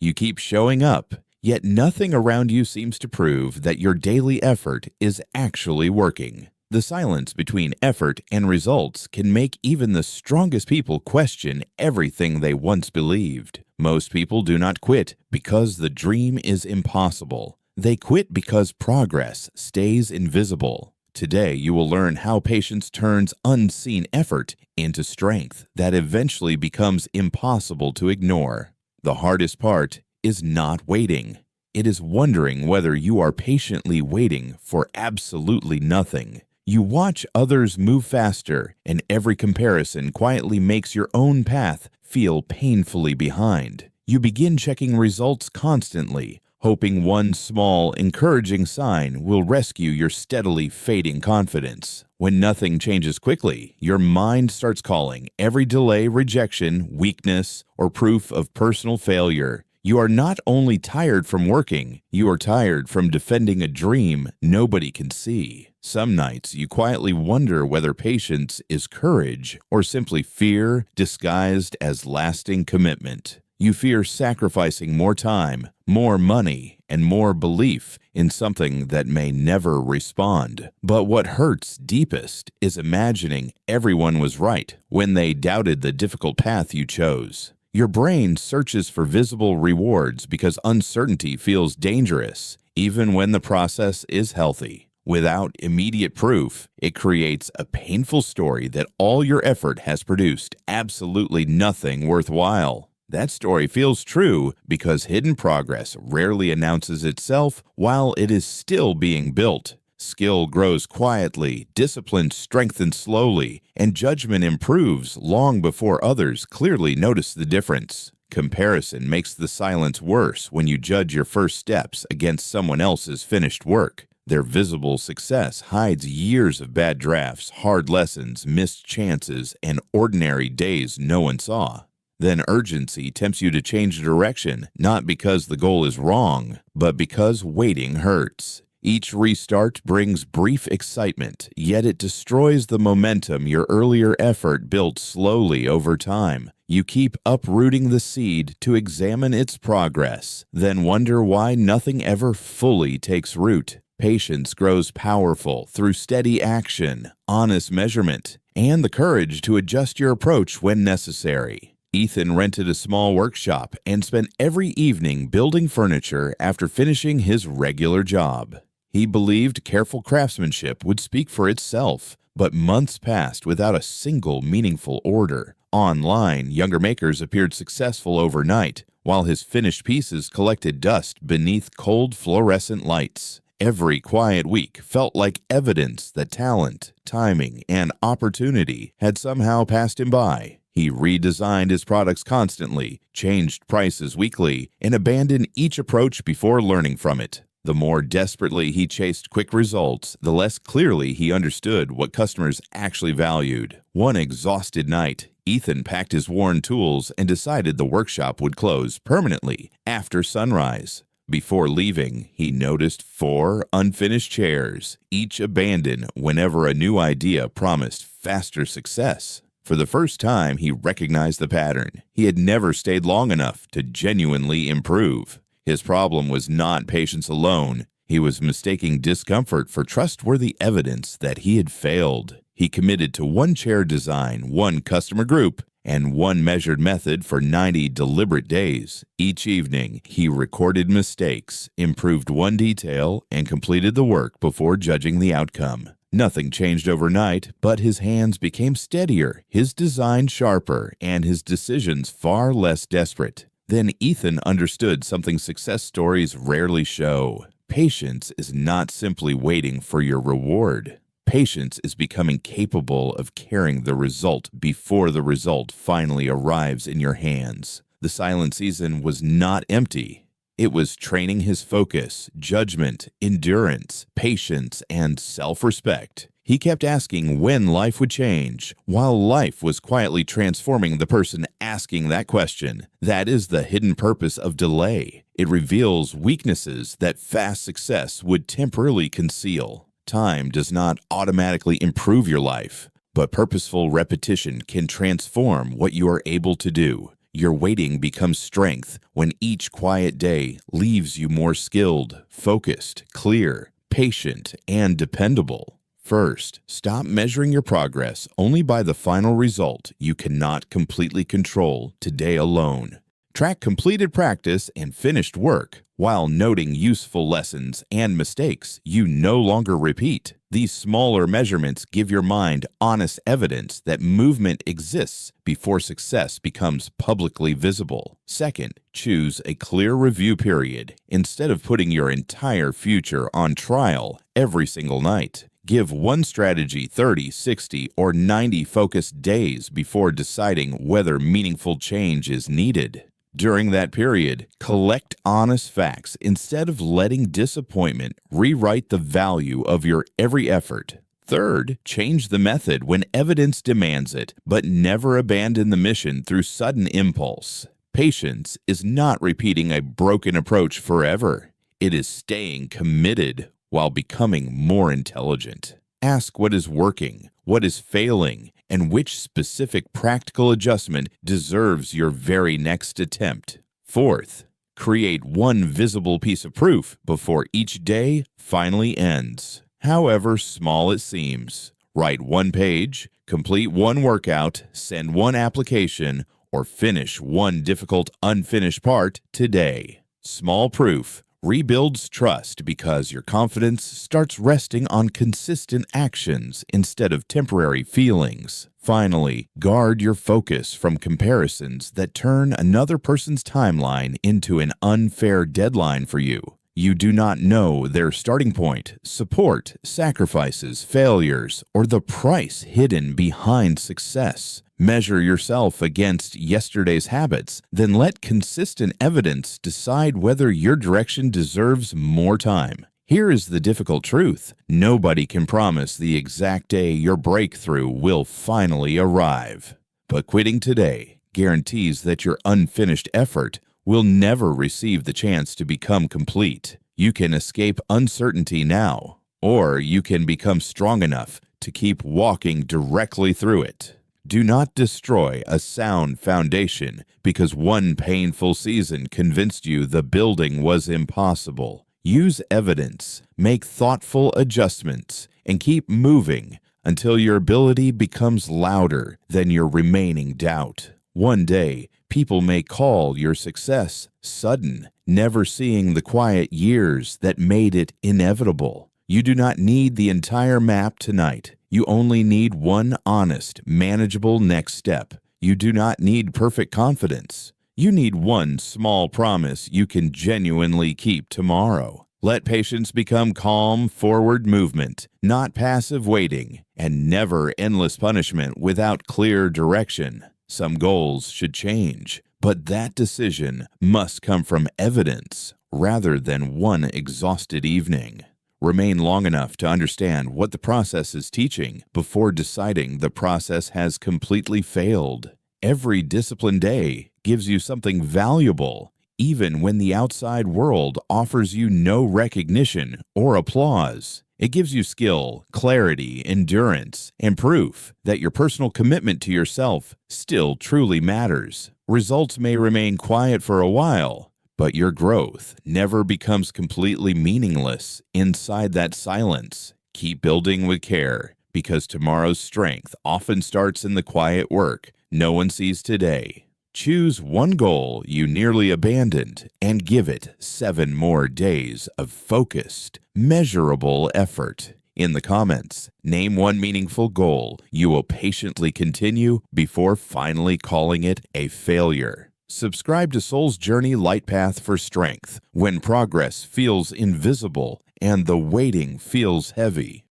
You keep showing up, yet nothing around you seems to prove that your daily effort is actually working. The silence between effort and results can make even the strongest people question everything they once believed. Most people do not quit because the dream is impossible. They quit because progress stays invisible. Today, you will learn how patience turns unseen effort into strength that eventually becomes impossible to ignore. The hardest part is not waiting. It is wondering whether you are patiently waiting for absolutely nothing. You watch others move faster, and every comparison quietly makes your own path feel painfully behind. You begin checking results constantly, hoping one small, encouraging sign will rescue your steadily fading confidence. When nothing changes quickly, your mind starts calling every delay rejection, weakness, or proof of personal failure. You are not only tired from working, you are tired from defending a dream nobody can see. Some nights you quietly wonder whether patience is courage or simply fear disguised as lasting commitment. You fear sacrificing more time, more money, and more belief in something that may never respond. But what hurts deepest is imagining everyone was right when they doubted the difficult path you chose. Your brain searches for visible rewards because uncertainty feels dangerous, even when the process is healthy. Without immediate proof, it creates a painful story that all your effort has produced absolutely nothing worthwhile. That story feels true because hidden progress rarely announces itself while it is still being built. Skill grows quietly, discipline strengthens slowly, and judgment improves long before others clearly notice the difference. Comparison makes the silence worse when you judge your first steps against someone else's finished work. Their visible success hides years of bad drafts, hard lessons, missed chances, and ordinary days no one saw. Then urgency tempts you to change direction, not because the goal is wrong, but because waiting hurts. Each restart brings brief excitement, yet it destroys the momentum your earlier effort built slowly over time. You keep uprooting the seed to examine its progress, then wonder why nothing ever fully takes root. Patience grows powerful through steady action, honest measurement, and the courage to adjust your approach when necessary. Ethan rented a small workshop and spent every evening building furniture after finishing his regular job. He believed careful craftsmanship would speak for itself, but months passed without a single meaningful order. Online, younger makers appeared successful overnight, while his finished pieces collected dust beneath cold fluorescent lights. Every quiet week felt like evidence that talent, timing, and opportunity had somehow passed him by. He redesigned his products constantly, changed prices weekly, and abandoned each approach before learning from it. The more desperately he chased quick results, the less clearly he understood what customers actually valued. One exhausted night, Ethan packed his worn tools and decided the workshop would close permanently after sunrise. Before leaving, he noticed 4 unfinished chairs, each abandoned whenever a new idea promised faster success. For the first time, he recognized the pattern. He had never stayed long enough to genuinely improve. His problem was not patience alone. He was mistaking discomfort for trustworthy evidence that he had failed. He committed to one chair design, one customer group, and one measured method for 90 deliberate days. Each evening, he recorded mistakes, improved one detail, and completed the work before judging the outcome. Nothing changed overnight, but his hands became steadier, his design sharper, and his decisions far less desperate. Then Ethan understood something success stories rarely show. Patience is not simply waiting for your reward. Patience is becoming capable of carrying the result before the result finally arrives in your hands. The silent season was not empty. It was training his focus, judgment, endurance, patience, and self-respect. He kept asking when life would change, while life was quietly transforming the person asking that question. That is the hidden purpose of delay. It reveals weaknesses that fast success would temporarily conceal. Time does not automatically improve your life, but purposeful repetition can transform what you are able to do. Your waiting becomes strength when each quiet day leaves you more skilled, focused, clear, patient, and dependable. First, stop measuring your progress only by the final result you cannot completely control today alone. Track completed practice and finished work while noting useful lessons and mistakes you no longer repeat. These smaller measurements give your mind honest evidence that movement exists before success becomes publicly visible. Second, choose a clear review period instead of putting your entire future on trial every single night. Give one strategy 30, 60, or 90 focused days before deciding whether meaningful change is needed. During that period, collect honest facts instead of letting disappointment rewrite the value of your every effort. Third, change the method when evidence demands it, but never abandon the mission through sudden impulse. Patience is not repeating a broken approach forever. It is staying committed while becoming more intelligent. Ask what is working, what is failing, and which specific practical adjustment deserves your very next attempt. Fourth, create one visible piece of proof before each day finally ends, however small it seems. Write one page, complete one workout, send one application, or finish one difficult unfinished part today. Small proof rebuilds trust because your confidence starts resting on consistent actions instead of temporary feelings. Finally, guard your focus from comparisons that turn another person's timeline into an unfair deadline for you. You do not know their starting point, support, sacrifices, failures, or the price hidden behind success. Measure yourself against yesterday's habits, then let consistent evidence decide whether your direction deserves more time. Here is the difficult truth. Nobody can promise the exact day your breakthrough will finally arrive. But quitting today guarantees that your unfinished effort will never receive the chance to become complete. You can escape uncertainty now, or you can become strong enough to keep walking directly through it. Do not destroy a sound foundation because one painful season convinced you the building was impossible. Use evidence, make thoughtful adjustments, and keep moving until your ability becomes louder than your remaining doubt. One day, people may call your success sudden, never seeing the quiet years that made it inevitable. You do not need the entire map tonight. You only need one honest, manageable next step. You do not need perfect confidence. You need one small promise you can genuinely keep tomorrow. Let patience become calm, forward movement, not passive waiting, and never endless punishment without clear direction. Some goals should change, but that decision must come from evidence rather than one exhausted evening. Remain long enough to understand what the process is teaching before deciding the process has completely failed. Every disciplined day gives you something valuable, even when the outside world offers you no recognition or applause. It gives you skill, clarity, endurance, and proof that your personal commitment to yourself still truly matters. Results may remain quiet for a while, but your growth never becomes completely meaningless inside that silence. Keep building with care, because tomorrow's strength often starts in the quiet work no one sees today. Choose one goal you nearly abandoned and give it 7 more days of focused, measurable effort. In the comments, name one meaningful goal you will patiently continue before finally calling it a failure. Subscribe to Soul's Journey Light Path for strength when progress feels invisible and the waiting feels heavy.